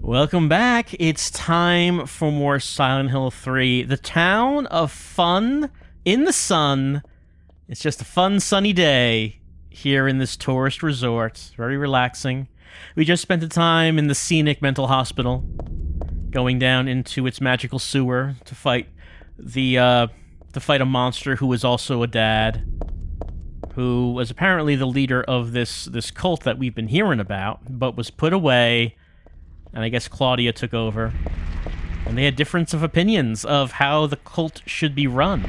Welcome back. It's time for more Silent Hill 3. The town of fun in the sun. It's just a fun sunny day here in this tourist resort. Very relaxing. We just spent the time in the scenic mental hospital, going down into its magical sewer to fight a monster who was also a dad, who was apparently the leader of this cult that we've been hearing about, but was put away. And I guess Claudia took over. And they had difference of opinions of how the cult should be run.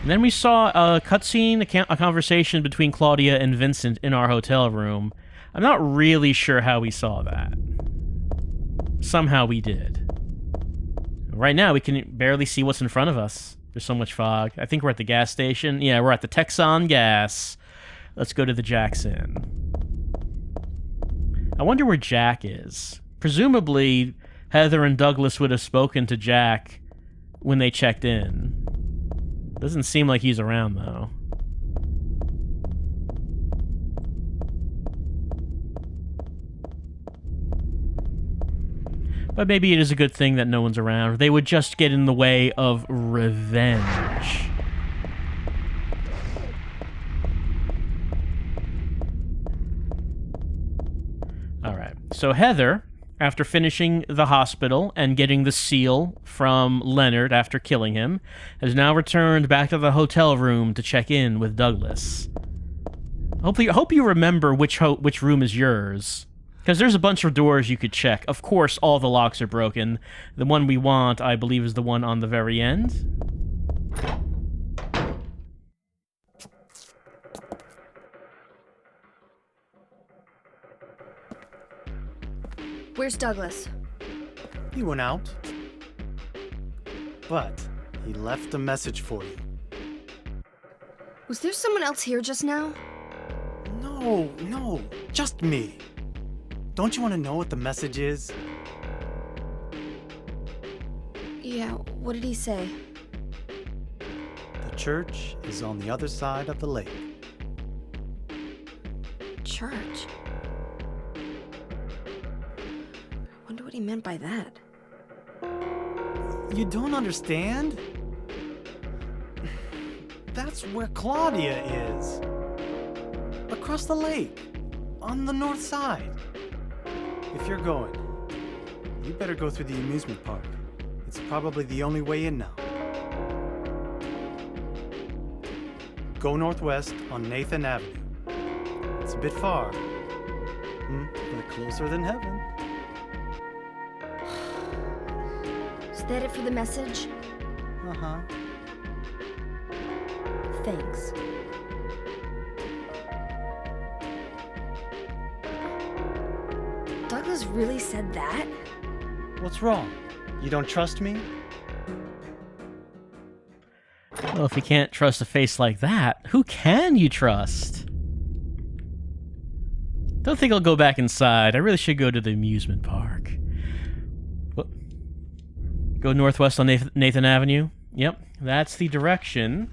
And then we saw a cutscene, a conversation between Claudia and Vincent in our hotel room. I'm not really sure how we saw that. Somehow we did. Right now, we can barely see what's in front of us. There's so much fog. I think we're at the gas station. Yeah, we're at the Texan Gas. Let's go to the Jackson. I wonder where Jack is. Presumably, Heather and Douglas would have spoken to Jack when they checked in. Doesn't seem like he's around, though. But maybe it is a good thing that no one's around. They would just get in the way of revenge. So Heather, after finishing the hospital and getting the seal from Leonard after killing him, has now returned back to the hotel room to check in with Douglas. Hope you remember which room is yours, because there's a bunch of doors you could check. Of course, all the locks are broken. The one we want, I believe, is the one on the very end. Where's Douglas? He went out. But he left a message for you. Was there someone else here just now? No, just me. Don't you want to know what the message is? Yeah, what did he say? The church is on the other side of the lake. Church? Wonder what he meant by that. You don't understand? That's where Claudia is. Across the lake. On the north side. If you're going, you better go through the amusement park. It's probably the only way in now. Go northwest on Nathan Avenue. It's a bit far, but closer than heaven. Is that it for the message? Uh-huh. Thanks. Douglas really said that? What's wrong? You don't trust me? Well, if you can't trust a face like that, who can you trust? Don't think I'll go back inside. I really should go to the amusement park. Go northwest on Nathan Avenue. Yep, that's the direction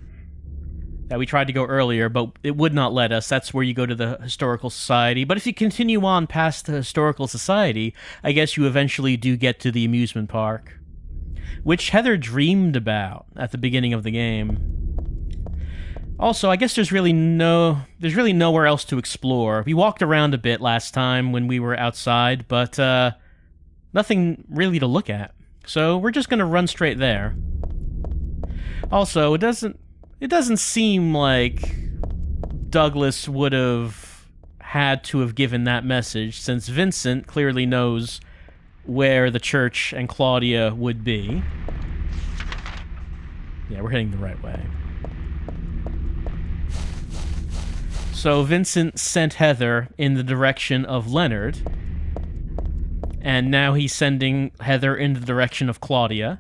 that we tried to go earlier, but it would not let us. That's where you go to the Historical Society. But if you continue on past the Historical Society, I guess you eventually do get to the amusement park, which Heather dreamed about at the beginning of the game. Also, I guess there's really nowhere else to explore. We walked around a bit last time when we were outside, but nothing really to look at. So we're just going to run straight there. Also, it doesn't seem like Douglas would have had to have given that message, since Vincent clearly knows where the church and Claudia would be. Yeah, we're heading the right way. So Vincent sent Heather in the direction of Leonard, and now he's sending Heather in the direction of Claudia.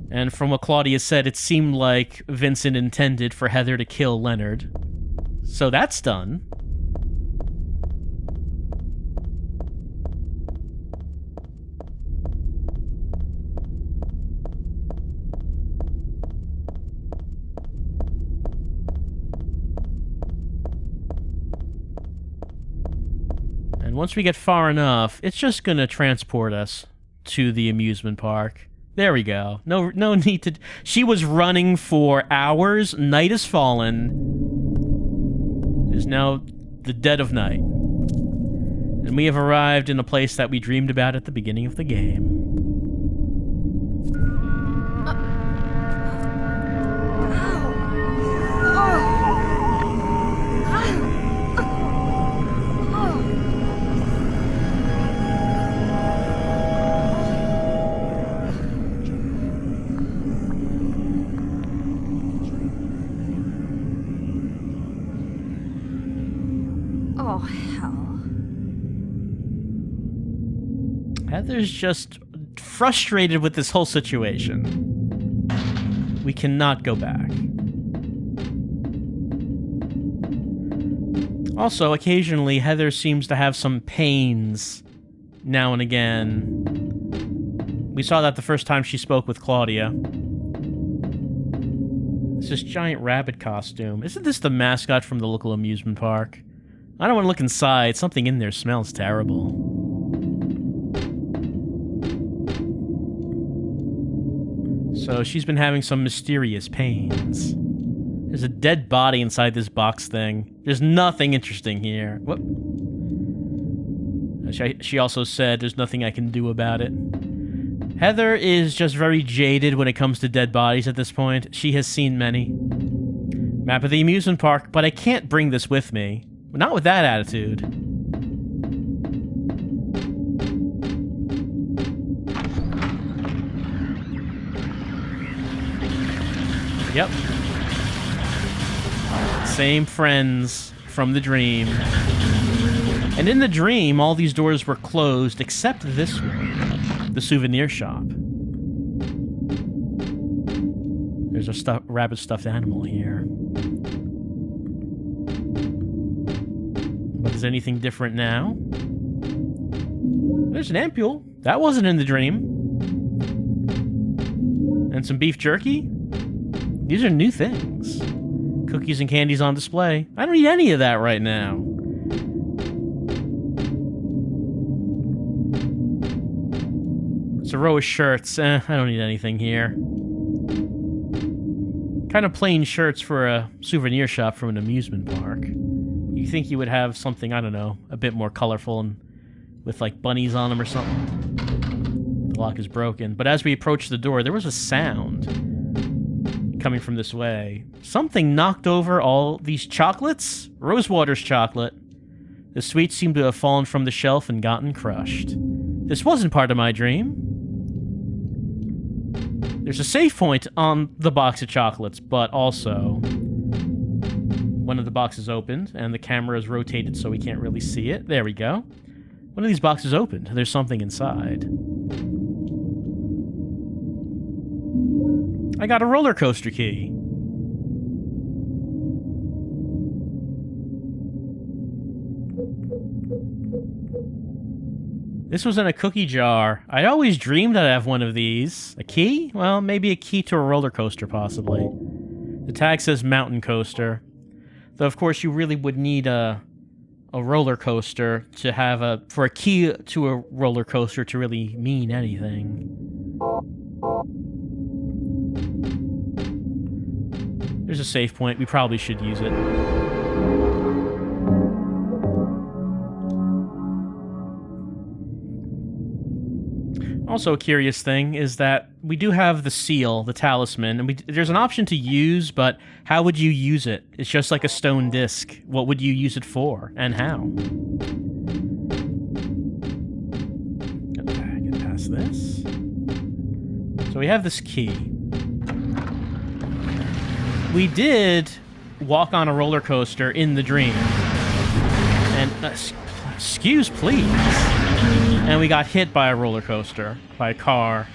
And from what Claudia said, it seemed like Vincent intended for Heather to kill Leonard. So that's done. once we get far enough, it's just gonna transport us to the amusement park. There we go. No need to... She was running for hours. Night has fallen. It is now the dead of night. And we have arrived in a place that we dreamed about at the beginning of the game. Oh, hell. Heather's just frustrated with this whole situation. We cannot go back. Also, occasionally, Heather seems to have some pains now and again. We saw that the first time she spoke with Claudia. It's this giant rabbit costume. Isn't this the mascot from the local amusement park? I don't want to look inside. Something in there smells terrible. So she's been having some mysterious pains. There's a dead body inside this box thing. There's nothing interesting here. What? She also said there's nothing I can do about it. Heather is just very jaded when it comes to dead bodies at this point. She has seen many. Map of the amusement park, but I can't bring this with me. Not with that attitude. Yep. Same friends from the dream. And in the dream, all these doors were closed except this one, the souvenir shop. There's a rabbit stuffed animal here. But is anything different now? There's an ampule. That wasn't in the dream. And some beef jerky. These are new things. Cookies and candies on display. I don't need any of that right now. It's a row of shirts. I don't need anything here. Kind of plain shirts for a souvenir shop from an amusement park. You think you would have something, I don't know, a bit more colorful and with like bunnies on them or something. The lock is broken. But as we approached the door, there was a sound coming from this way. Something knocked over all these chocolates? Rosewater's chocolate. The sweets seemed to have fallen from the shelf and gotten crushed. This wasn't part of my dream. There's a save point on the box of chocolates, but also one of the boxes opened, and the camera is rotated so we can't really see it. There we go. One of these boxes opened. There's something inside. I got a roller coaster key. This was in a cookie jar. I always dreamed I'd have one of these. A key? Well, maybe a key to a roller coaster, possibly. The tag says mountain coaster. Though, of course, you really would need a roller coaster to have for a key to a roller coaster to really mean anything. There's a save point. We probably should use it. Also, a curious thing is that we do have the seal, the talisman, and there's an option to use, but how would you use it? It's just like a stone disc. What would you use it for, and how? Get past this. So we have this key. We did walk on a roller coaster in the dream. And, excuse please. And we got hit by a roller coaster, by a car.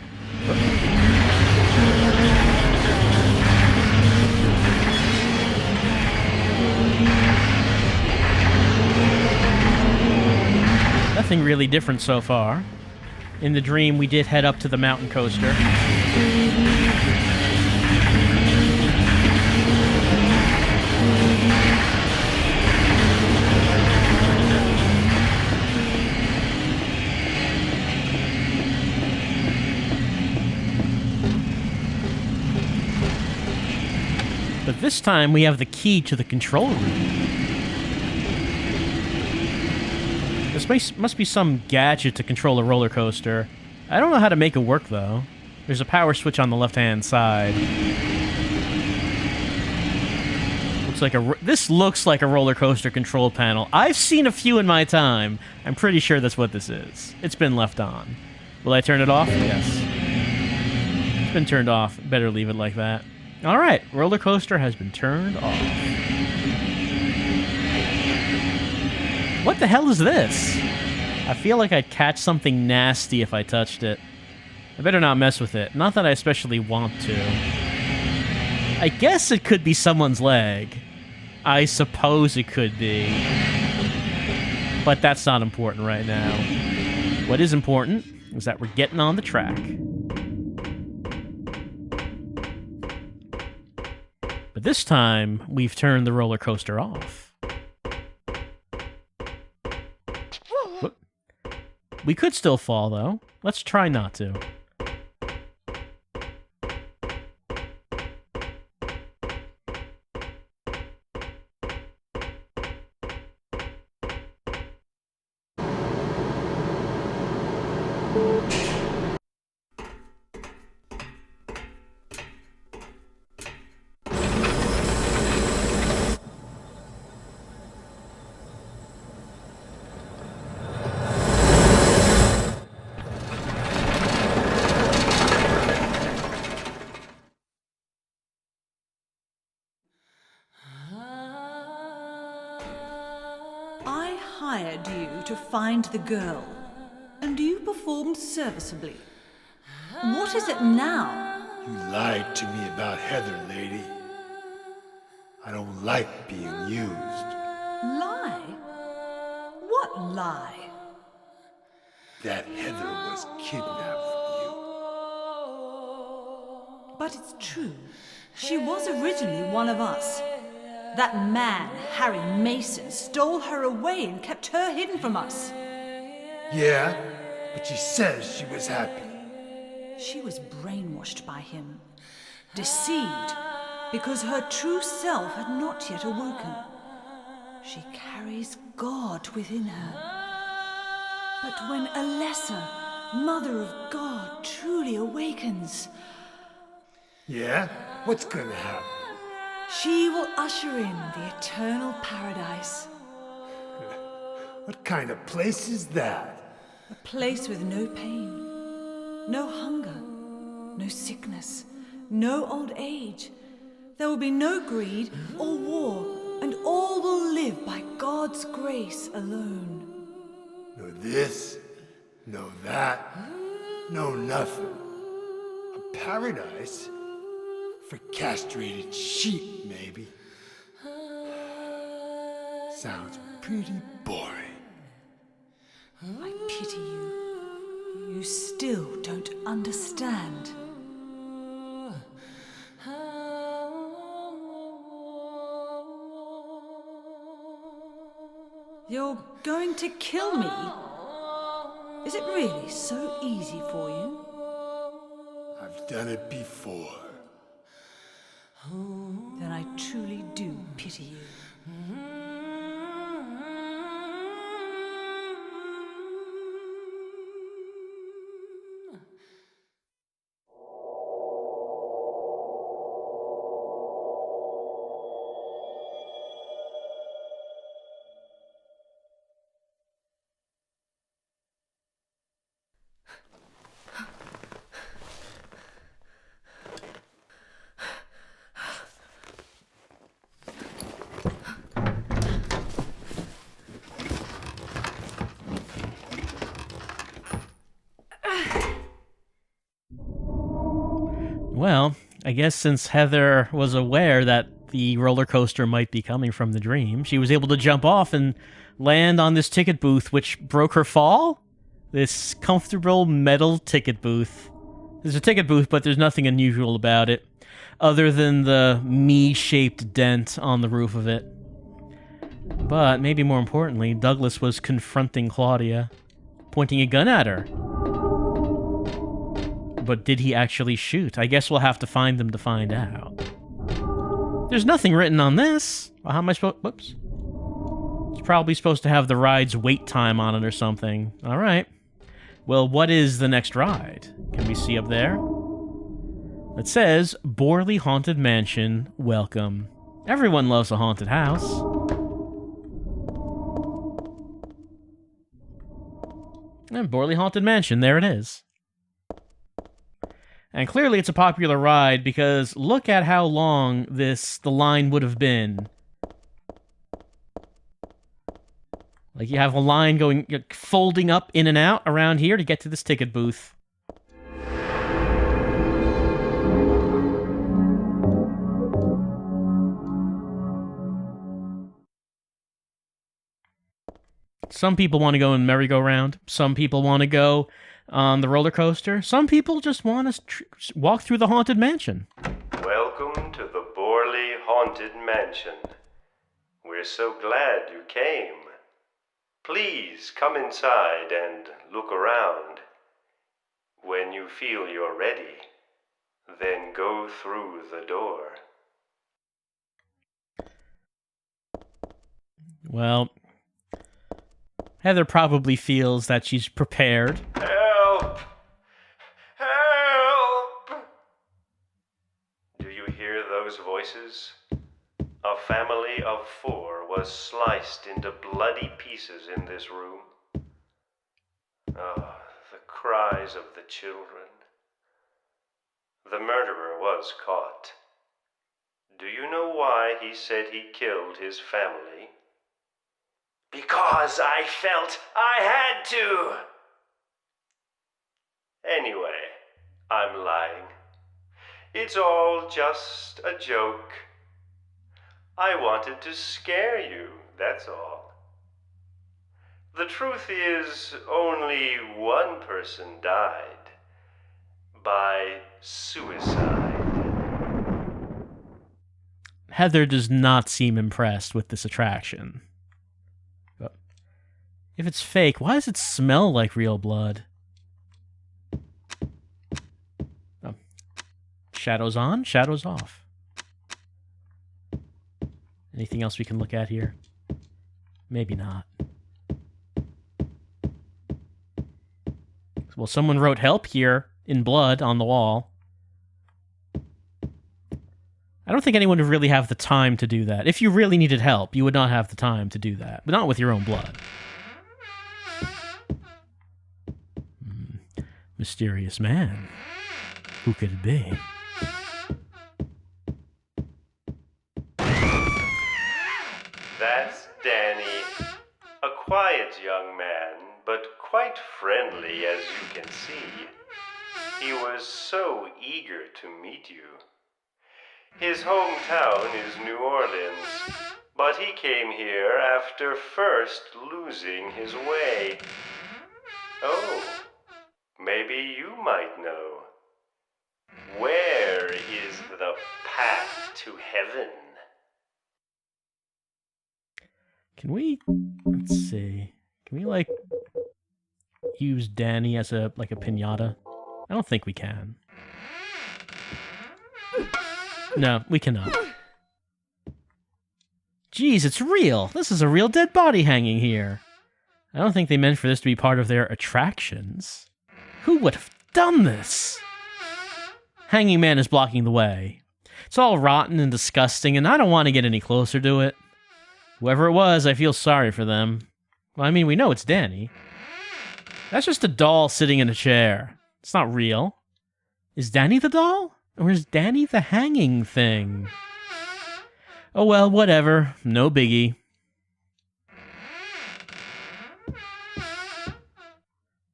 Nothing really different so far. In the dream, we did head up to the mountain coaster. But this time we have the key to the control room. This must be some gadget to control a roller coaster. I don't know how to make it work, though. There's a power switch on the left-hand side. This looks like a roller coaster control panel. I've seen a few in my time. I'm pretty sure that's what this is. It's been left on. Will I turn it off? Yes. It's been turned off. Better leave it like that. All right, roller coaster has been turned off. What the hell is this? I feel like I'd catch something nasty if I touched it. I better not mess with it. Not that I especially want to. I guess it could be someone's leg. I suppose it could be. But that's not important right now. What is important is that we're getting on the track. But this time, we've turned the roller coaster off. Whoop. We could still fall, though. Let's try not to. I hired you to find the girl, and you performed serviceably. What is it now? You lied to me about Heather, lady. I don't like being used. Lie? What lie? That Heather was kidnapped from you. But it's true. She was originally one of us. That man, Harry Mason, stole her away and kept her hidden from us. Yeah, but she says she was happy. She was brainwashed by him, deceived, because her true self had not yet awoken. She carries God within her. But when Alessa, Mother of God, truly awakens... Yeah? What's gonna happen? She will usher in the eternal paradise. What kind of place is that? A place with no pain, no hunger, no sickness, no old age. There will be no greed or war, and all will live by God's grace alone. No this, no that, no nothing. A paradise? For castrated sheep, maybe. Sounds pretty boring. I pity you. You still don't understand. You're going to kill me? Is it really so easy for you? I've done it before. Then I truly do pity you. Well, I guess since Heather was aware that the roller coaster might be coming from the dream, she was able to jump off and land on this ticket booth, which broke her fall? This comfortable metal ticket booth. There's a ticket booth, but there's nothing unusual about it, other than the me-shaped dent on the roof of it. But, maybe more importantly, Douglas was confronting Claudia, pointing a gun at her. But did he actually shoot? I guess we'll have to find them to find out. There's nothing written on this. Well, how am I supposed... Whoops. It's probably supposed to have the ride's wait time on it or something. All right. Well, what is the next ride? Can we see up there? It says, Borley Haunted Mansion, welcome. Everyone loves a haunted house. And Borley Haunted Mansion, there it is. And clearly it's a popular ride because look at how long the line would have been. Like you have a line going, folding up in and out around here to get to this ticket booth. Some people want to go in merry-go-round. Some people want to go on the roller coaster. Some people just want to walk through the Haunted Mansion. Welcome to the Borley Haunted Mansion. We're so glad you came. Please come inside and look around. When you feel you're ready, then go through the door. Well, Heather probably feels that she's prepared. Help! Help! Do you hear those voices? A family of 4 was sliced into bloody pieces in this room. Oh, the cries of the children. The murderer was caught. Do you know why he said he killed his family? Because I felt I had to! Anyway, I'm lying. It's all just a joke. I wanted to scare you, that's all. The truth is, only one person died. By suicide. Heather does not seem impressed with this attraction. But if it's fake, why does it smell like real blood? Oh. Shadows on, shadows off. Anything else we can look at here? Maybe not. Well, someone wrote help here in blood on the wall. I don't think anyone would really have the time to do that. If you really needed help, you would not have the time to do that. But not with your own blood. Mysterious man. Who could it be? That's Danny. A quiet young man, but quite friendly as you can see. He was so eager to meet you. His hometown is New Orleans, but he came here after first losing his way. Oh, maybe you might know. Where is the path to heaven? Can we... Let's see. Can we, like, use Danny as a piñata? I don't think we can. No, we cannot. Jeez, it's real! This is a real dead body hanging here. I don't think they meant for this to be part of their attractions. Who would have done this? Hanging Man is blocking the way. It's all rotten and disgusting, and I don't want to get any closer to it. Whoever it was, I feel sorry for them. Well, I mean, we know it's Danny. That's just a doll sitting in a chair. It's not real. Is Danny the doll? Or is Danny the hanging thing? Oh well, whatever. No biggie.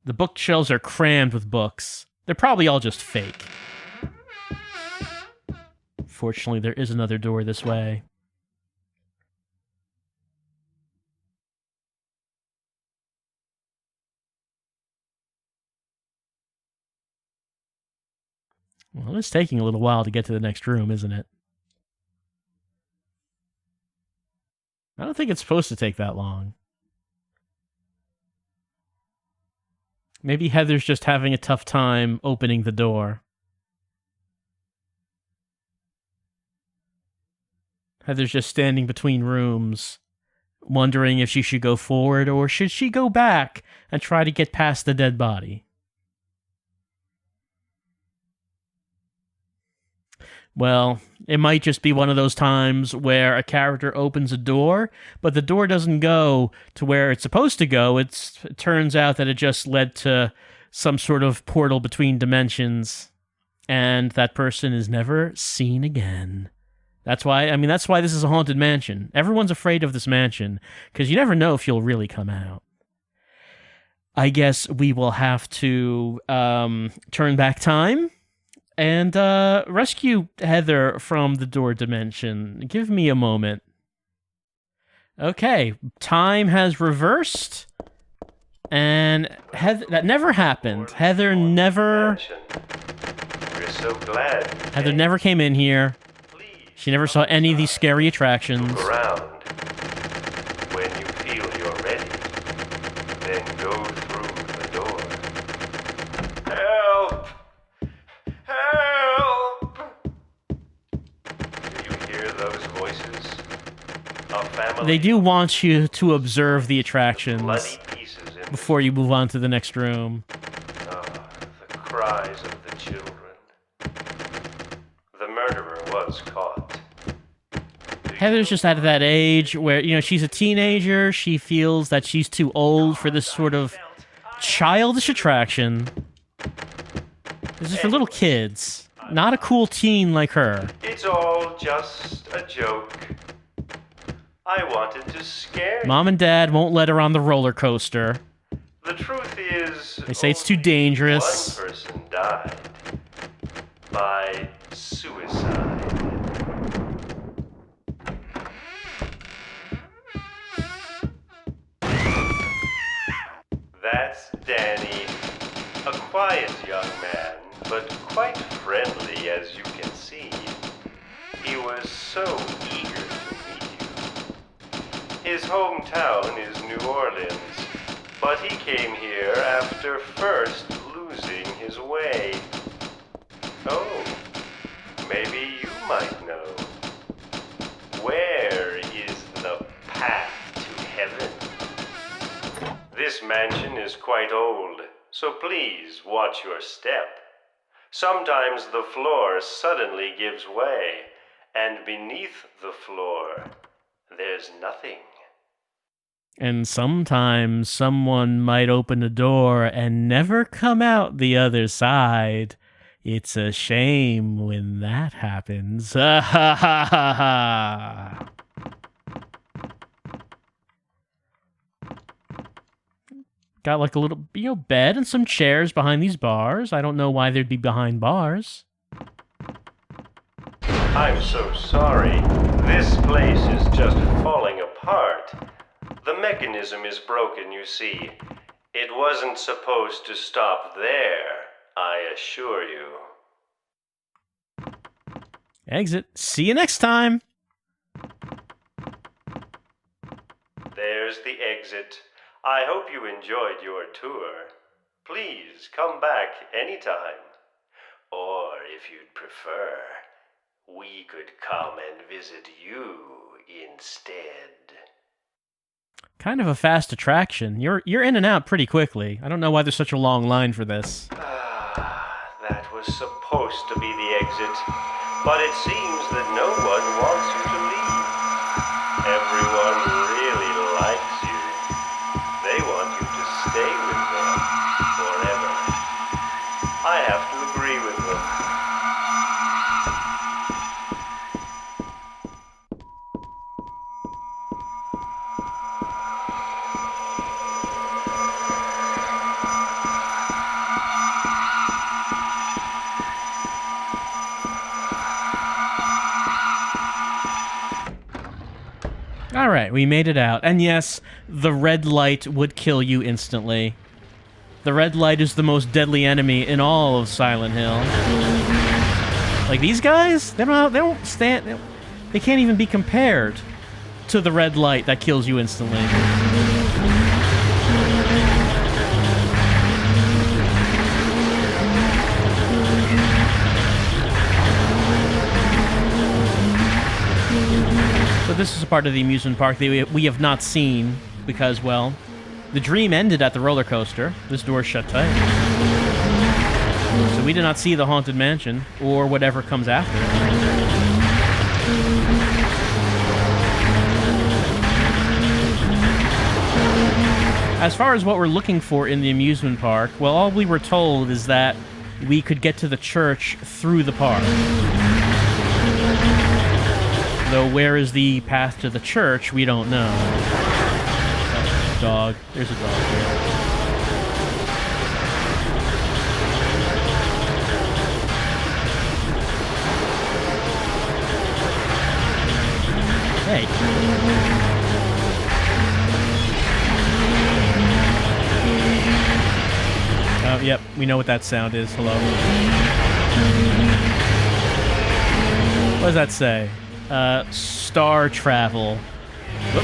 The bookshelves are crammed with books. They're probably all just fake. Fortunately, there is another door this way. Well, it's taking a little while to get to the next room, isn't it? I don't think it's supposed to take that long. Maybe Heather's just having a tough time opening the door. Heather's just standing between rooms, wondering if she should go forward or should she go back and try to get past the dead body. Well, it might just be one of those times where a character opens a door, but the door doesn't go to where it's supposed to go. It turns out that it just led to some sort of portal between dimensions, and that person is never seen again. That's why this is a haunted mansion. Everyone's afraid of this mansion, because you never know if you'll really come out. I guess we will have to turn back time and rescue Heather from the door dimension. Give me a moment. Okay, time has reversed, and that never happened. Heather never came in here. She never saw any of these scary attractions. Look around. When you feel you're ready, then go through the door. Help! Help! Do you hear those voices? A family. They do want you to observe the attractions Bloody pieces in before you move on to the next room. the cries of the children. The murderer was caught. Heather's just out of that age where, she's a teenager. She feels that she's too old for this sort of childish attraction. This is for little kids, not a cool teen like her. It's all just a joke. I wanted to scare you. Mom and Dad won't let her on the roller coaster. The truth is, They say it's too only dangerous. One person died by suicide. That's Danny, a quiet young man, but quite friendly, as you can see. He was so eager to meet you. His hometown is New Orleans, but he came here after first losing his way. Oh, maybe you might know. Where is the path to heaven? This mansion is quite old, so please watch your step. Sometimes the floor suddenly gives way, and beneath the floor, there's nothing. And sometimes someone might open a door and never come out the other side. It's a shame when that happens. Ha ha ha ha ha. Got like a little, bed and some chairs behind these bars. I don't know why they'd be behind bars. I'm so sorry. This place is just falling apart. The mechanism is broken, you see. It wasn't supposed to stop there, I assure you. Exit. See you next time. There's the exit. I hope you enjoyed your tour. Please come back anytime. Or if you'd prefer, we could come and visit you instead. Kind of a fast attraction. You're in and out pretty quickly. I don't know why there's such a long line for this. That was supposed to be the exit, but it seems that no one wants you to leave. Everyone really likes you. They want you to stay with them forever. I have to agree with them. Alright, we made it out. And yes, the red light would kill you instantly. The red light is the most deadly enemy in all of Silent Hill. Like, these guys? They can't even be compared to the red light that kills you instantly. this is a part of the amusement park that we have not seen because, well, the dream ended at the roller coaster. This door is shut tight. So we did not see the Haunted Mansion or whatever comes after it. As far as what we're looking for in the amusement park, well, all we were told is that we could get to the church through the park. Though where is the path to the church, we don't know. Dog. There's a dog here. Hey. Oh, yep, we know what that sound is. Hello. What does that say? Star travel. Whoop.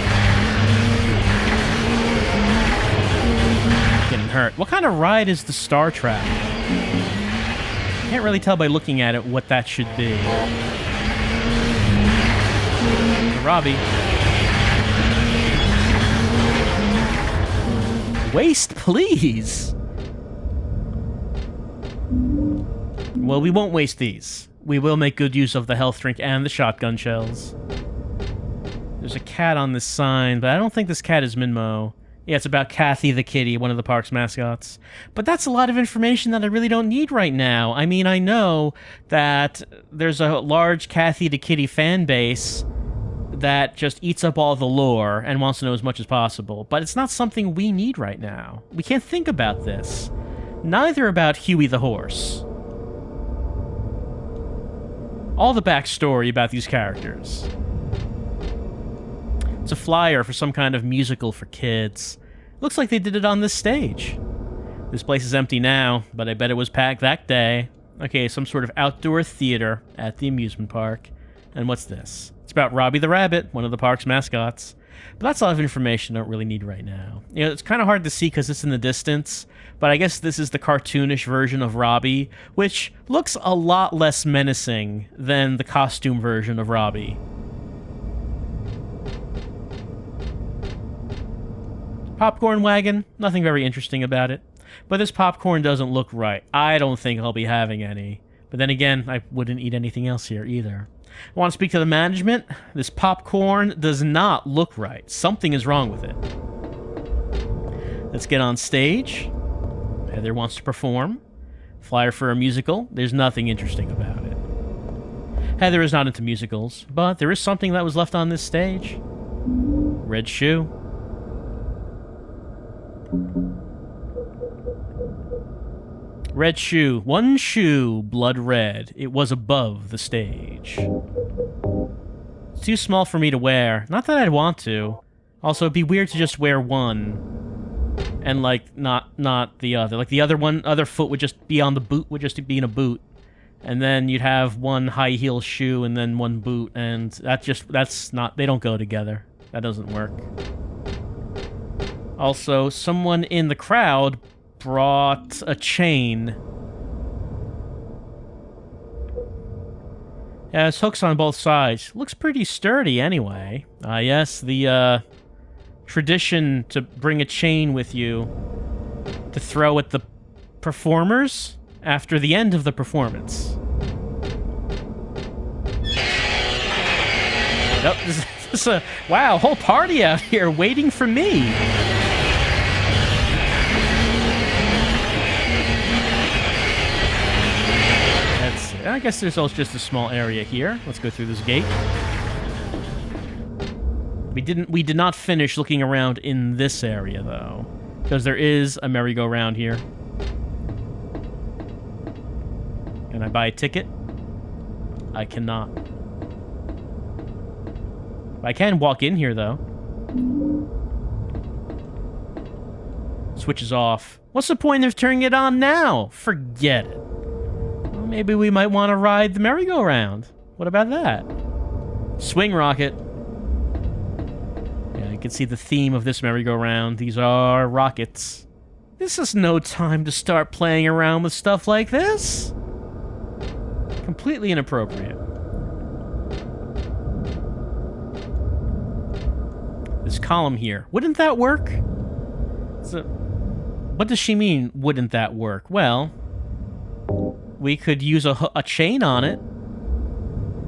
Getting hurt. What kind of ride is the star travel? Can't really tell by looking at it what that should be. Robbie. Waste, please. Well, we won't waste these. We will make good use of the health drink and the shotgun shells. There's a cat on this sign, but I don't think this cat is Minmo. Yeah, it's about Kathy the kitty, one of the park's mascots. But that's a lot of information that I really don't need right now. I mean, I know that there's a large Kathy the kitty fan base that just eats up all the lore and wants to know as much as possible, but it's not something we need right now. We can't think about this. Neither about Huey the horse. All the backstory about these characters. It's a flyer for some kind of musical for kids. Looks like they did it on this stage. This place is empty now, but I bet it was packed that day. Okay, some sort of outdoor theater at the amusement park. And what's this? It's about Robbie the Rabbit, one of the park's mascots. But that's a lot of information I don't really need right now. You know, it's kind of hard to see because it's in the distance, but I guess this is the cartoonish version of Robbie, which looks a lot less menacing than the costume version of Robbie. Popcorn wagon, nothing very interesting about it. But this popcorn doesn't look right. I don't think I'll be having any. But then again, I wouldn't eat anything else here either. I want to speak to the management. This popcorn does not look right. Something is wrong with it. Let's get on stage. Heather wants to perform. Flyer for a musical. There's nothing interesting about it. Heather is not into musicals, but there is something that was left on this stage. Red shoe. Red shoe. One shoe, blood red. It was above the stage. It's too small for me to wear. Not that I'd want to. Also, it'd be weird to just wear one. And, like, not the other. Like, the other foot would just be on the boot, would just be in a boot. And then you'd have one high heel shoe and then one boot. And that's not, they don't go together. That doesn't work. Also, someone in the crowd brought a chain. Yeah, there's hooks on both sides. Looks pretty sturdy anyway. Yes, the tradition to bring a chain with you to throw at the performers after the end of the performance. Nope, this is a wow, whole party out here waiting for me. I guess there's also just a small area here. Let's go through this gate. We did not finish looking around in this area though, because there is a merry-go-round here. Can I buy a ticket? I cannot. I can walk in here though. Switch is off. What's the point of turning it on now? Forget it. Maybe we might want to ride the merry-go-round. What about that? Swing rocket. Yeah, you can see the theme of this merry-go-round. These are rockets. This is no time to start playing around with stuff like this. Completely inappropriate. this column here. Wouldn't that work? So, what does she mean, wouldn't that work? Well, we could use a chain on it.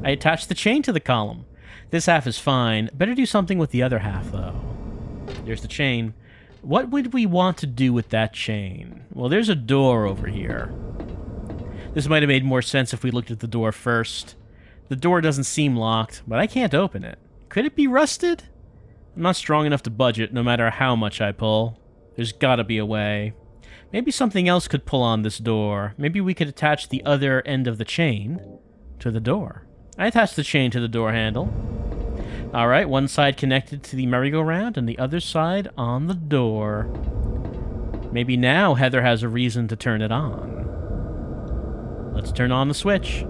I attached the chain to the column. This half is fine. Better do something with the other half, though. There's the chain. What would we want to do with that chain? Well, there's a door over here. This might have made more sense if we looked at the door first. The door doesn't seem locked, but I can't open it. Could it be rusted? I'm not strong enough to budge it, no matter how much I pull. There's gotta be a way. Maybe something else could pull on this door. Maybe we could attach the other end of the chain to the door. I attached the chain to the door handle. Alright, one side connected to the merry-go-round and the other side on the door. Maybe now Heather has a reason to turn it on. Let's turn on the switch.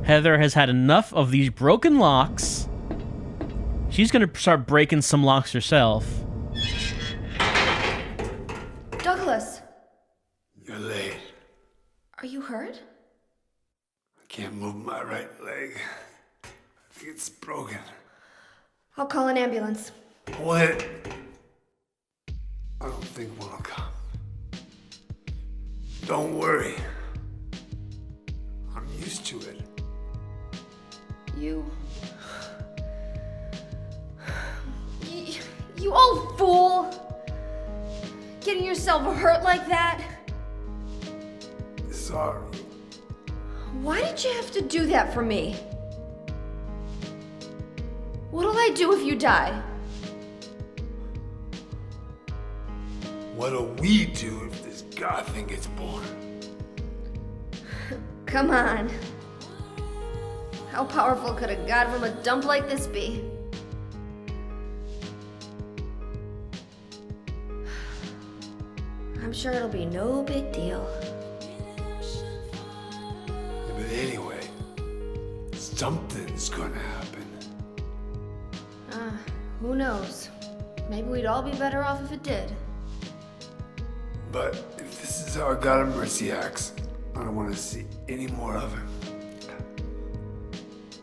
Heather has had enough of these broken locks. She's gonna start breaking some locks herself. Douglas, You're late. are you hurt? I can't move my right leg. I think it's broken. I'll call an ambulance. What? I don't think one will come. Don't worry. I'm used to it. You old fool! Getting yourself hurt like that? Sorry. Why did you have to do that for me? What'll I do if you die? What'll we do if this god thing gets born? Come on. How powerful could a god from a dump like this be? I'm sure it'll be no big deal. Yeah, but anyway, something's gonna happen. Who knows? Maybe we'd all be better off if it did. But if this is how a god of mercy acts, I don't want to see any more of him.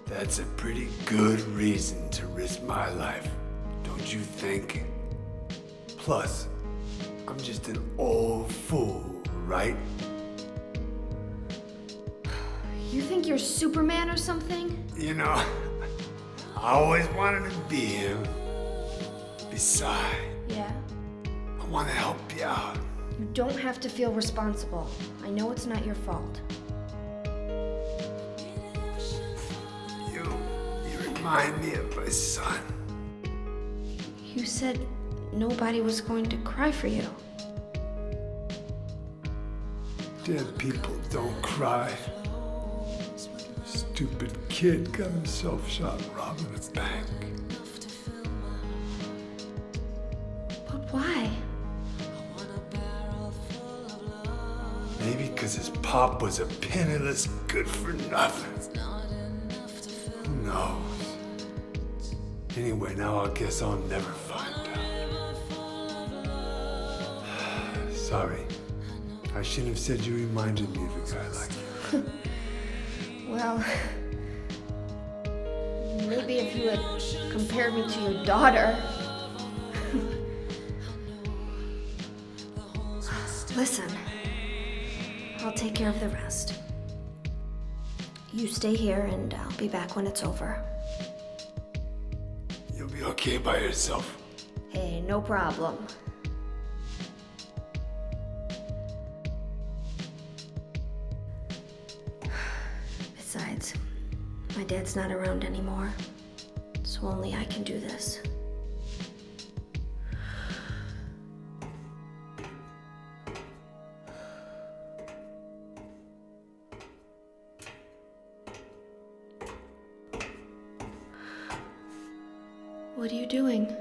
That's a pretty good reason to risk my life, don't you think? Plus, I'm just an old fool, right? You think you're Superman or something? You know, I always wanted to be him. Besides, Yeah. I want to help you out. You don't have to feel responsible. I know it's not your fault. You remind me of my son. You said nobody was going to cry for you. Dead people don't cry. Stupid kid got himself shot robbing a bank. But why? Maybe because his pop was a penniless good-for-nothing. Who knows? Anyway, now I guess I'll never find out. Sorry. I shouldn't have said you reminded me of a guy like you. Well, maybe if you had compared me to your daughter. Listen, I'll take care of the rest. You stay here and I'll be back when it's over. You'll be okay by yourself. Hey, no problem. Besides, my dad's not around anymore, so only I can do this. What are you doing?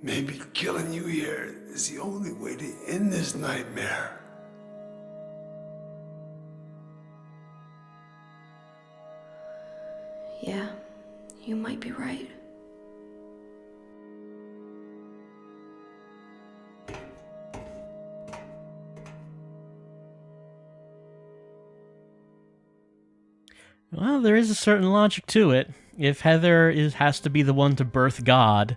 Maybe killing you here is the only way to end this nightmare. Yeah, You might be right. Well, there is a certain logic to it. If Heather has to be the one to birth God,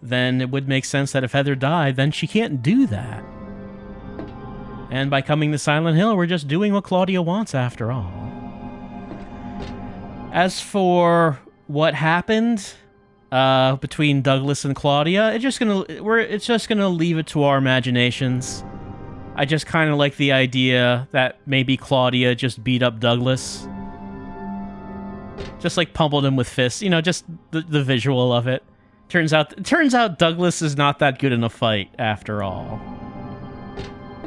then it would make sense that if Heather died, then she can't do that. And by coming to Silent Hill, we're just doing what Claudia wants after all. As for what happened between Douglas and Claudia, it's just gonna leave it to our imaginations. I just kind of like the idea that maybe Claudia just beat up Douglas. Just like pummeled him with fists, you know, just the visual of it. Turns out Douglas is not that good in a fight after all.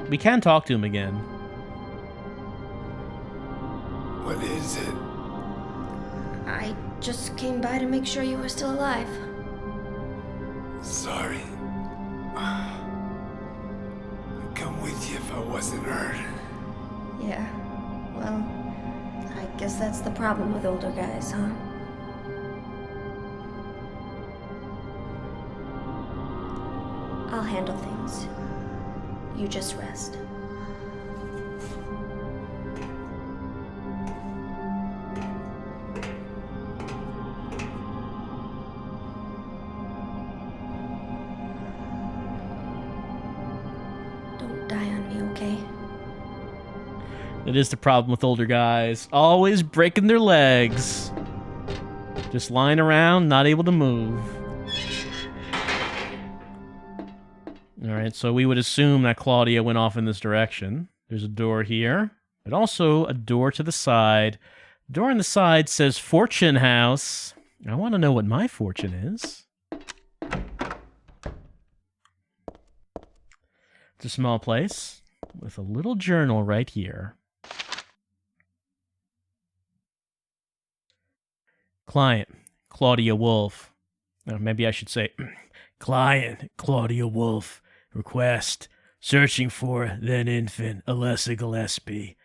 We can talk to him again. What is it? I just came by to make sure you were still alive. Sorry. I'd come with you if I wasn't hurt. Yeah, well, I guess that's the problem with older guys, huh? I'll handle things. You just rest. Don't die on me, okay? That is the problem with older guys. Always breaking their legs. Just lying around, not able to move. Alright, so we would assume that Claudia went off in this direction. There's a door here, but also a door to the side. The door on the side says Fortune House. I want to know what my fortune is. It's a small place with a little journal right here. Client, Claudia Wolf. Maybe I should say, Client, Claudia Wolf. Request, searching for then infant Alessa Gillespie.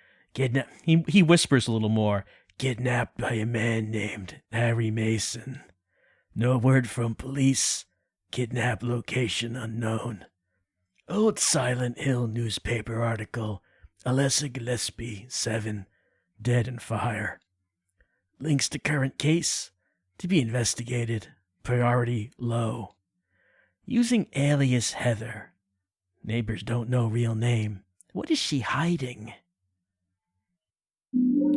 He whispers a little more. Kidnapped by a man named Harry Mason. No word from police. Kidnap location unknown. Old Silent Hill newspaper article. Alessa Gillespie, 7. Dead in fire. Links to current case. To be investigated. Priority low. Using alias Heather. Neighbors don't know real name. What is she hiding?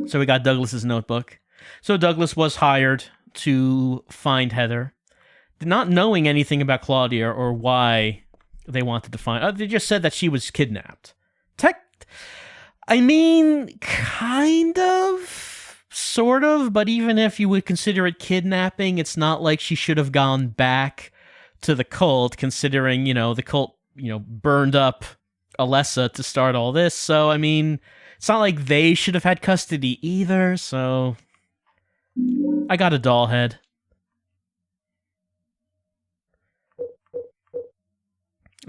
So we got Douglas's notebook. So Douglas was hired to find Heather. Not knowing anything about Claudia or why they wanted to find... they just said that she was kidnapped. I mean, kind of, sort of, but even if you would consider it kidnapping, it's not like she should have gone back to the cult, considering, the cult, burned up Alessa to start all this. So, I mean, it's not like they should have had custody either, so... I got a doll head.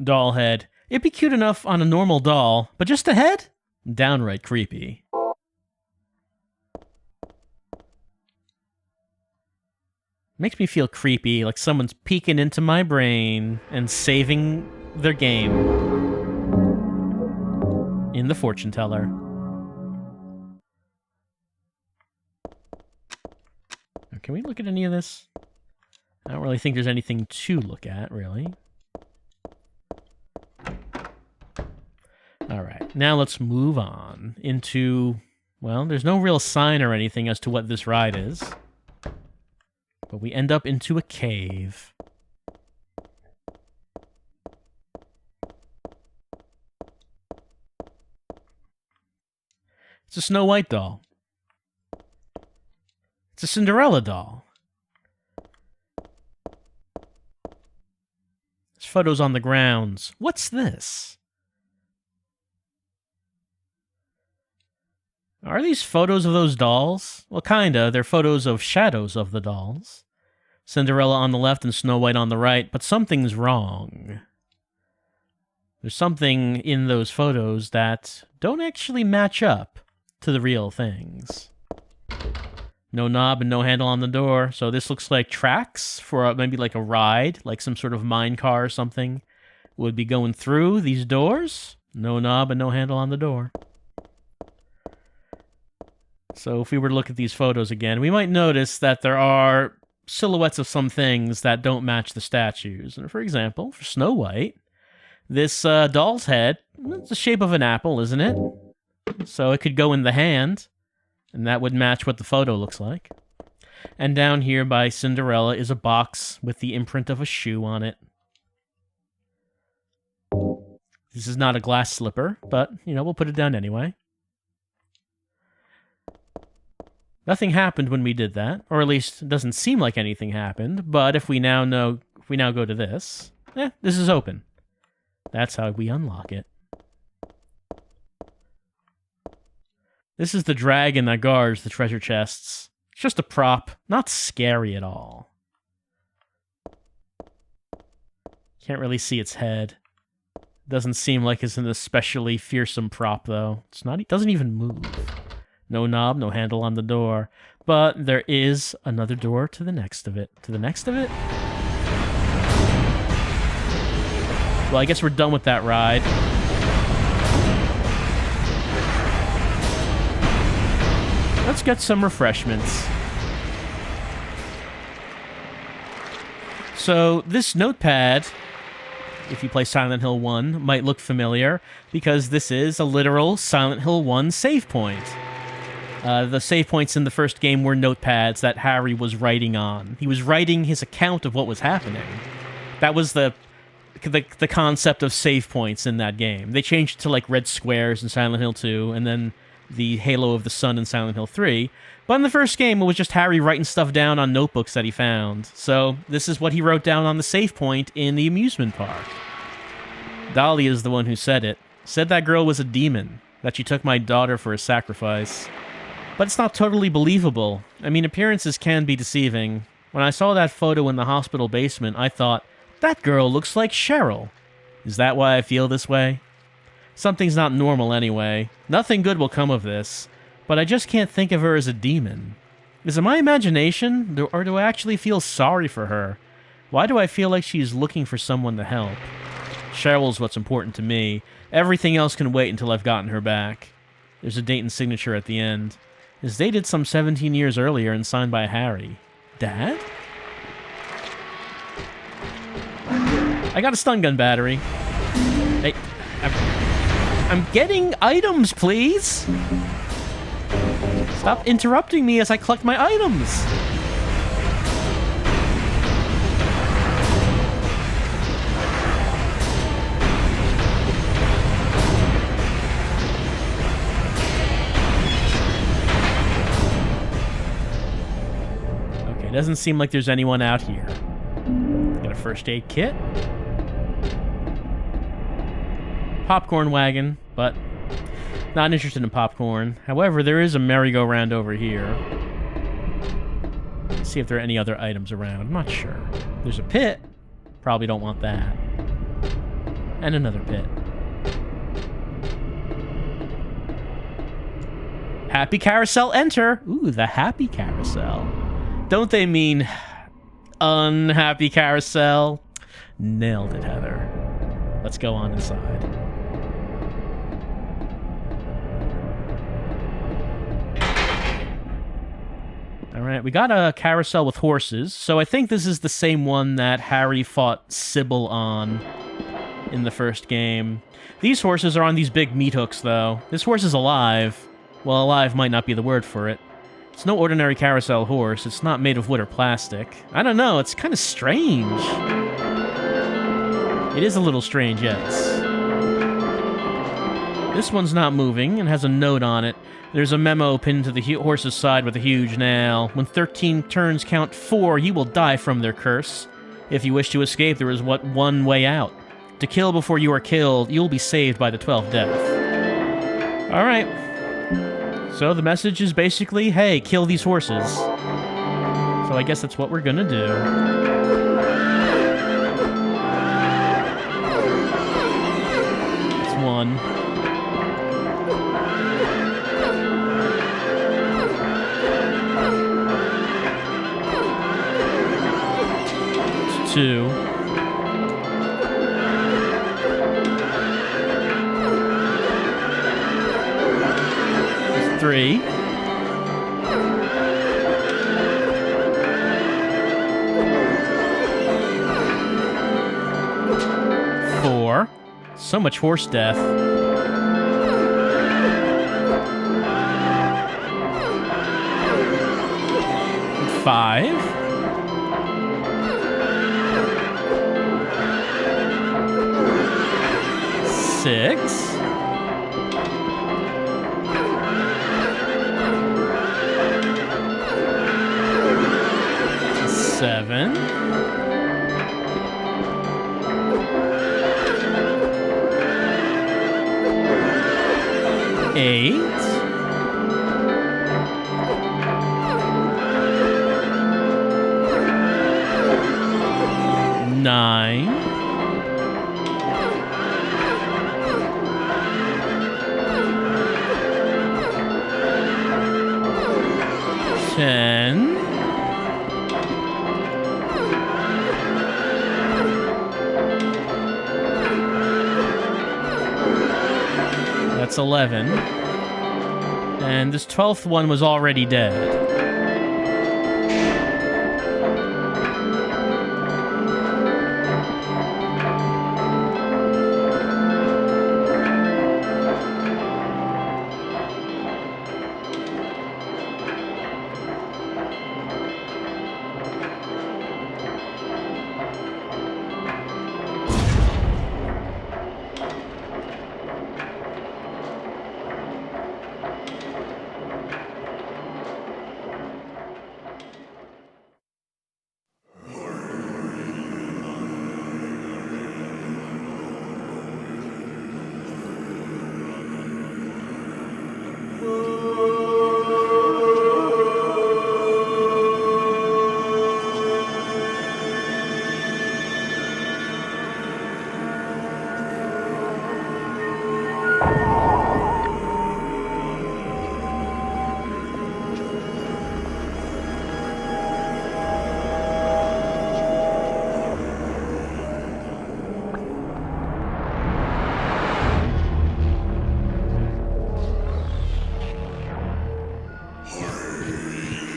Doll head. It'd be cute enough on a normal doll, but just a head? Downright creepy. Makes me feel creepy, like someone's peeking into my brain and saving their game in the fortune teller. Can we look at any of this? I don't really think there's anything to look at, really. Alright, now let's move on into... Well, there's no real sign or anything as to what this ride is. But we end up into a cave. It's a Snow White doll. It's a Cinderella doll. There's photos on the grounds. What's this? Are these photos of those dolls? Well, kinda. They're photos of shadows of the dolls. Cinderella on the left and Snow White on the right, but something's wrong. There's something in those photos that don't actually match up to the real things. No knob and no handle on the door. So this looks like tracks for maybe like a ride, like some sort of mine car or something would be going through these doors. No knob and no handle on the door. So if we were to look at these photos again, we might notice that there are silhouettes of some things that don't match the statues. And for example, for Snow White, this doll's head, it's the shape of an apple, isn't it? So it could go in the hand, and that would match what the photo looks like. And down here by Cinderella is a box with the imprint of a shoe on it. This is not a glass slipper, but, you know, we'll put it down anyway. Nothing happened when we did that, or at least it doesn't seem like anything happened, but if we now go to this, this is open. That's how we unlock it. This is the dragon that guards the treasure chests. It's just a prop, not scary at all. Can't really see its head. Doesn't seem like it's an especially fearsome prop, though. It doesn't even move. No knob, no handle on the door. But there is another door to the next of it. To the next of it? Well, I guess we're done with that ride. Let's get some refreshments. So, this notepad, if you play Silent Hill 1, might look familiar, because this is a literal Silent Hill 1 save point. The save points in the first game were notepads that Harry was writing on. He was writing his account of what was happening. That was the concept of save points in that game. They changed it to like red squares in Silent Hill 2, and then the halo of the sun in Silent Hill 3. But in the first game, it was just Harry writing stuff down on notebooks that he found. So this is what he wrote down on the save point in the amusement park. Dolly is the one who said it. Said that girl was a demon, that she took my daughter for a sacrifice. But it's not totally believable. I mean, appearances can be deceiving. When I saw that photo in the hospital basement, I thought, that girl looks like Cheryl. Is that why I feel this way? Something's not normal anyway. Nothing good will come of this. But I just can't think of her as a demon. Is it my imagination, or do I actually feel sorry for her? Why do I feel like she's looking for someone to help? Cheryl's what's important to me. Everything else can wait until I've gotten her back. There's a date and signature at the end. It's dated some 17 years earlier and signed by Harry. Dad? I got a stun gun battery. Hey, I'm getting items, please! Stop interrupting me as I collect my items! Okay, doesn't seem like there's anyone out here. Got a first aid kit. Popcorn wagon, but not interested in popcorn. However, there is a merry-go-round over here. Let's see if there are any other items around. I'm not sure. There's a pit. Probably don't want that. And another pit. Happy carousel enter! Ooh, the happy carousel. Don't they mean unhappy carousel? Nailed it, Heather. Let's go on inside. Alright, we got a carousel with horses, so I think this is the same one that Harry fought Sybil on in the first game. These horses are on these big meat hooks, though. This horse is alive. Well, alive might not be the word for it. It's no ordinary carousel horse. It's not made of wood or plastic. I don't know, it's kind of strange. It is a little strange, yes. This one's not moving and has a note on it. There's a memo pinned to the horse's side with a huge nail. When 13 turns count 4, you will die from their curse. If you wish to escape, there is one way out. To kill before you are killed, you will be saved by the 12th death. Alright. So the message is basically, hey, kill these horses. So I guess that's what we're gonna do. That's one. 2. 3. 4. So much horse death. 5. 6. 7. 8. 9. 10. 11. And this 12th one was already dead.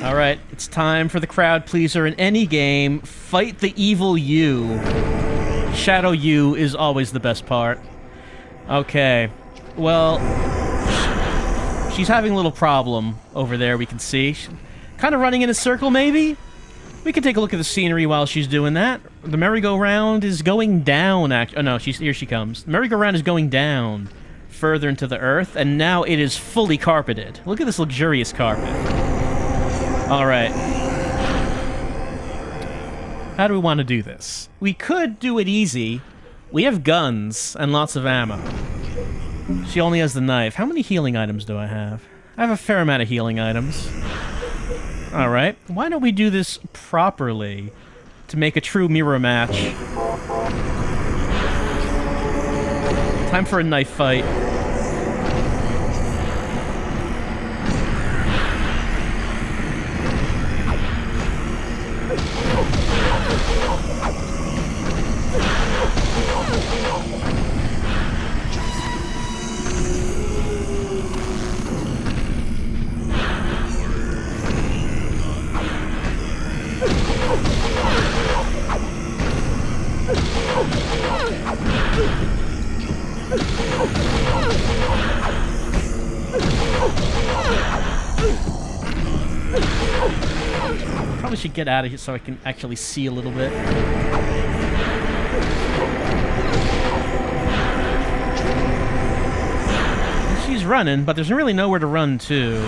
Alright, it's time for the crowd pleaser in any game. Fight the evil you. Shadow you is always the best part. Okay. Well, she's having a little problem over there, we can see. She's kind of running in a circle, maybe? We can take a look at the scenery while she's doing that. The merry-go-round is going down, oh no, here she comes. The merry-go-round is going down further into the earth, and now it is fully carpeted. Look at this luxurious carpet. Alright. How do we want to do this? We could do it easy. We have guns and lots of ammo. She only has the knife. How many healing items do I have? I have a fair amount of healing items. Alright. Why don't we do this properly to make a true mirror match? Time for a knife fight. Probably should get out of here so I can actually see a little bit. She's running, but there's really nowhere to run to.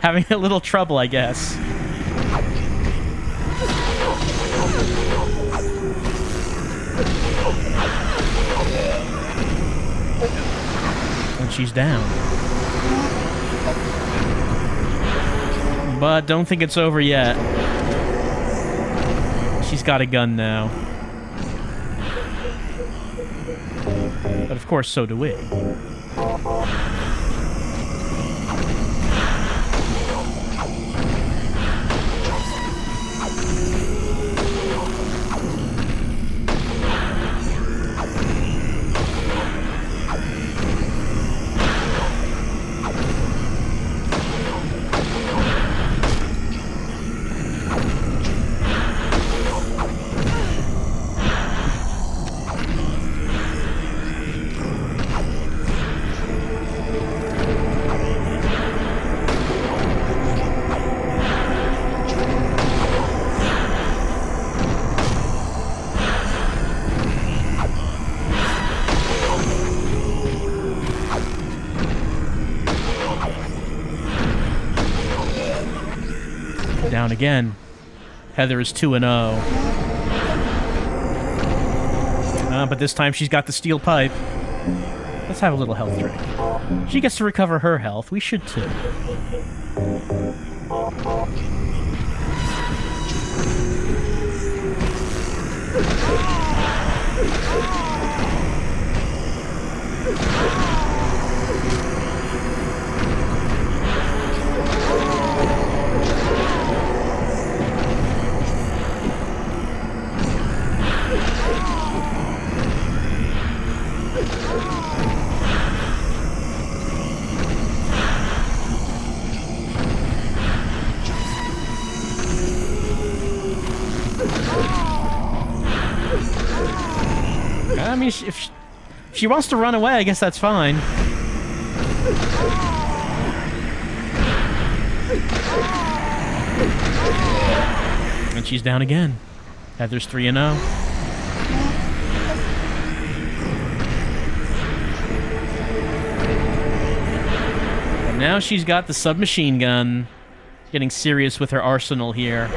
Having a little trouble, I guess. And she's down. But don't think it's over yet. She's got a gun now. But of course, so do we. Down again. Heather is 2-0. But this time she's got the steel pipe. Let's have a little health drink. She gets to recover her health. We should too. I mean, if she wants to run away, I guess that's fine. And she's down again. Heather's 3-0. And now she's got the submachine gun. Getting serious with her arsenal here.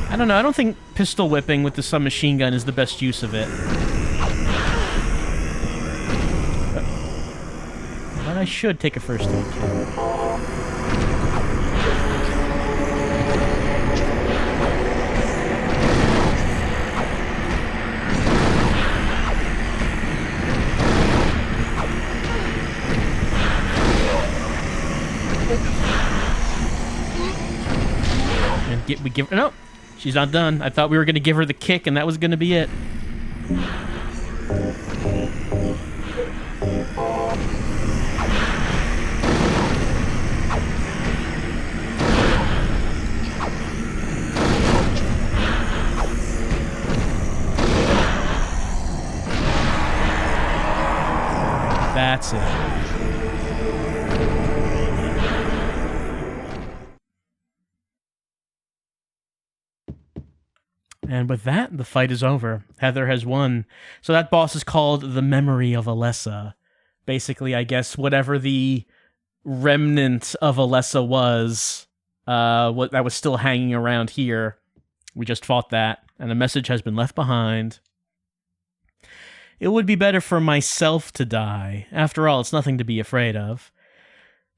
I don't know, I don't think pistol whipping with the submachine gun is the best use of it. But I should take a first aid kit. And we give her... No! She's not done. I thought we were going to give her the kick, and that was going to be it. That's it. And with that, the fight is over. Heather has won. So that boss is called the Memory of Alessa. Basically, I guess, whatever the remnant of Alessa was, that was still hanging around here, we just fought that, and a message has been left behind. It would be better for myself to die. After all, it's nothing to be afraid of.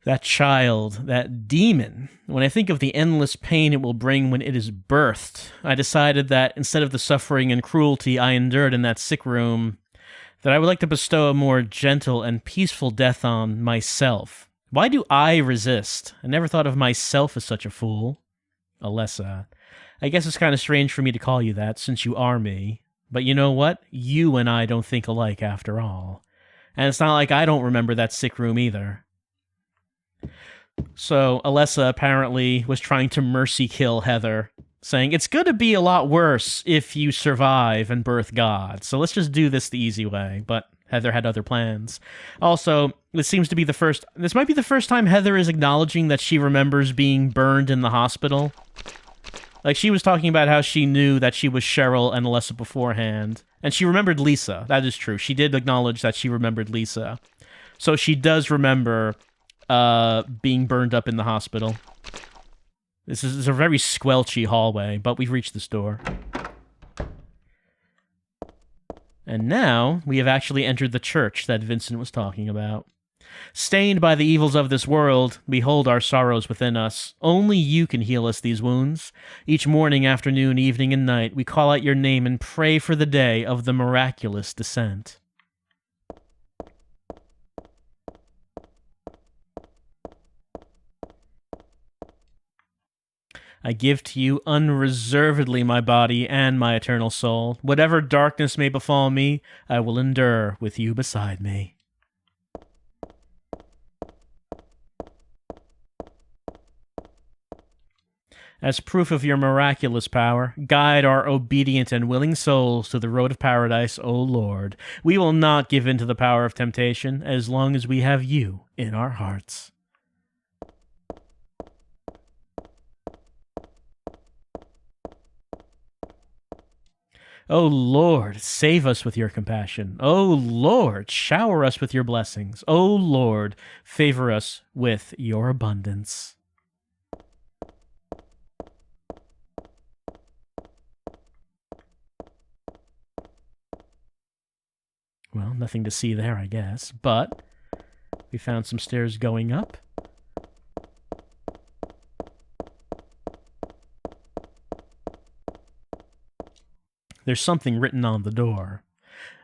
That child, that demon, when I think of the endless pain it will bring when it is birthed, I decided that instead of the suffering and cruelty I endured in that sick room, that I would like to bestow a more gentle and peaceful death on myself. Why do I resist? I never thought of myself as such a fool. Alessa. I guess it's kind of strange for me to call you that, since you are me. But you know what? You and I don't think alike after all. And it's not like I don't remember that sick room either. So, Alessa apparently was trying to mercy kill Heather, saying, it's going to be a lot worse if you survive and birth God, so let's just do this the easy way, but Heather had other plans. Also, this might be the first time Heather is acknowledging that she remembers being burned in the hospital. Like, she was talking about how she knew that she was Cheryl and Alessa beforehand. And she remembered Lisa. That is true. She did acknowledge that she remembered Lisa. So she does remember being burned up in the hospital. This is a very squelchy hallway, but we've reached this door. And now we have actually entered the church that Vincent was talking about. Stained by the evils of this world, we hold our sorrows within us. Only you can heal us these wounds. Each morning, afternoon, evening, and night, we call out your name and pray for the day of the miraculous descent. I give to you unreservedly my body and my eternal soul. Whatever darkness may befall me, I will endure with you beside me. As proof of your miraculous power, guide our obedient and willing souls to the road of paradise, O Lord. We will not give in to the power of temptation as long as we have you in our hearts. O Lord, save us with your compassion. O Lord, shower us with your blessings. O Lord, favor us with your abundance. Well, nothing to see there, I guess, but we found some stairs going up. There's something written on the door.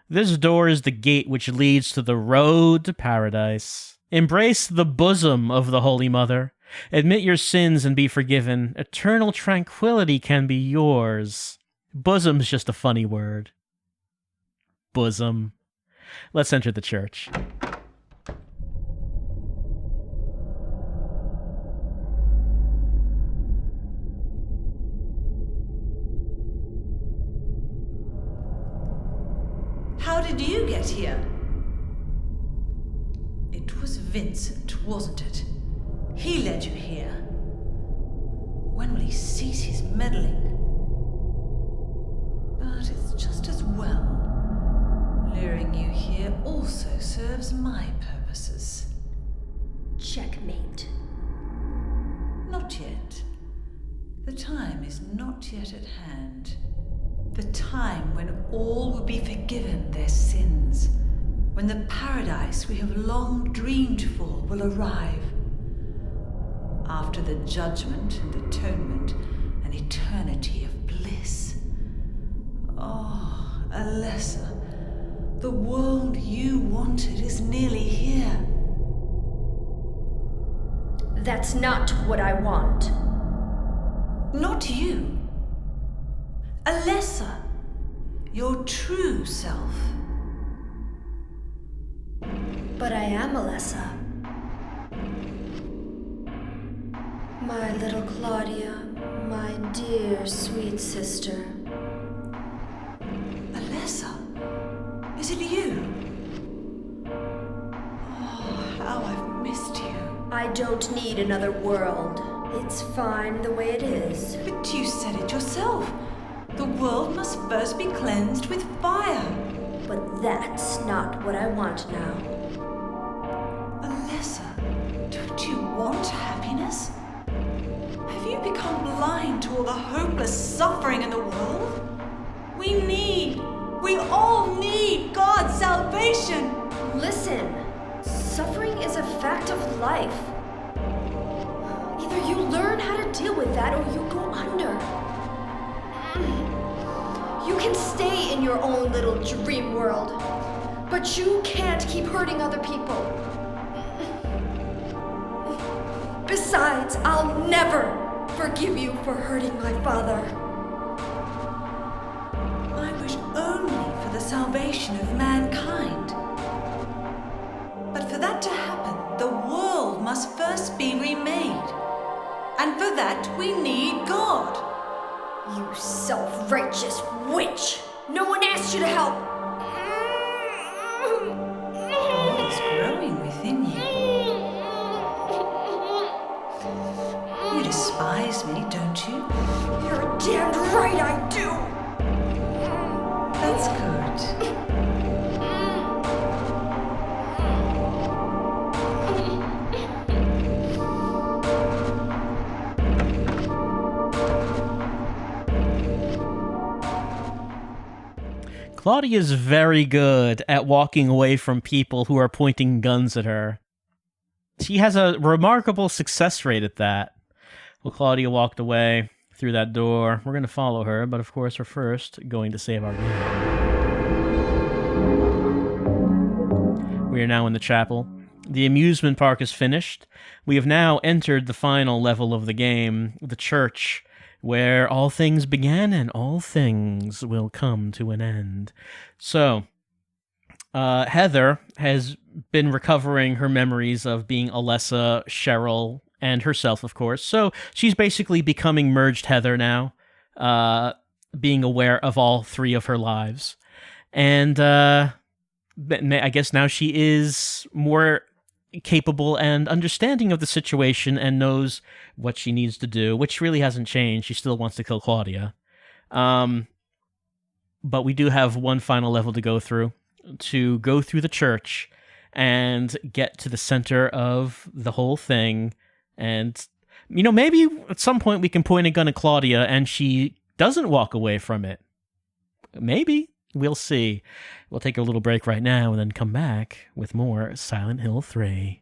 This door is the gate which leads to the road to paradise. Embrace the bosom of the Holy Mother. Admit your sins and be forgiven. Eternal tranquility can be yours. Bosom's just a funny word. Bosom. Let's enter the church. How did you get here? It was Vincent, wasn't it? He led you here. When will he cease his meddling? But it's just as well. Luring you here also serves my purposes. Checkmate. Not yet. The time is not yet at hand. The time when all will be forgiven their sins. When the paradise we have long dreamed for will arrive. After the judgment and atonement, an eternity of bliss. Oh, Alessa, the world you wanted is nearly here. That's not what I want. Not you. Alessa, your true self. But I am Alessa. My little Claudia, my dear sweet sister. Alessa, is it you? Oh, how I've missed you. I don't need another world. It's fine the way it is. But you said it yourself. The world must first be cleansed with fire. But that's not what I want now. Alessa, don't you want happiness? Have you become blind to all the hopeless suffering in the world? We all need God's salvation. Listen, suffering is a fact of life. Either you learn how to deal with that or you go under. You can stay in your own little dream world, but you can't keep hurting other people. Besides, I'll never forgive you for hurting my father. I wish only for the salvation of mankind. But for that to happen, the world must first be remade. And for that, we need God. You self-righteous witch! No one asked you to help! God is growing within you. You despise me, don't you? You're damned right I do! That's good. Claudia is very good at walking away from people who are pointing guns at her. She has a remarkable success rate at that. Well, Claudia walked away through that door. We're going to follow her, but of course we're first going to save our game. We are now in the chapel. The amusement park is finished. We have now entered the final level of the game, the church, where all things began and all things will come to an end. So, Heather has been recovering her memories of being Alessa, Cheryl, and herself, of course. So she's basically becoming merged Heather now, being aware of all three of her lives. And I guess now she is more capable and understanding of the situation and knows what she needs to do, which really hasn't changed. She still wants to kill Claudia. But we do have one final level to go through the church and get to the center of the whole thing. And, maybe at some point we can point a gun at Claudia and she doesn't walk away from it. Maybe. We'll see. We'll take a little break right now and then come back with more Silent Hill 3.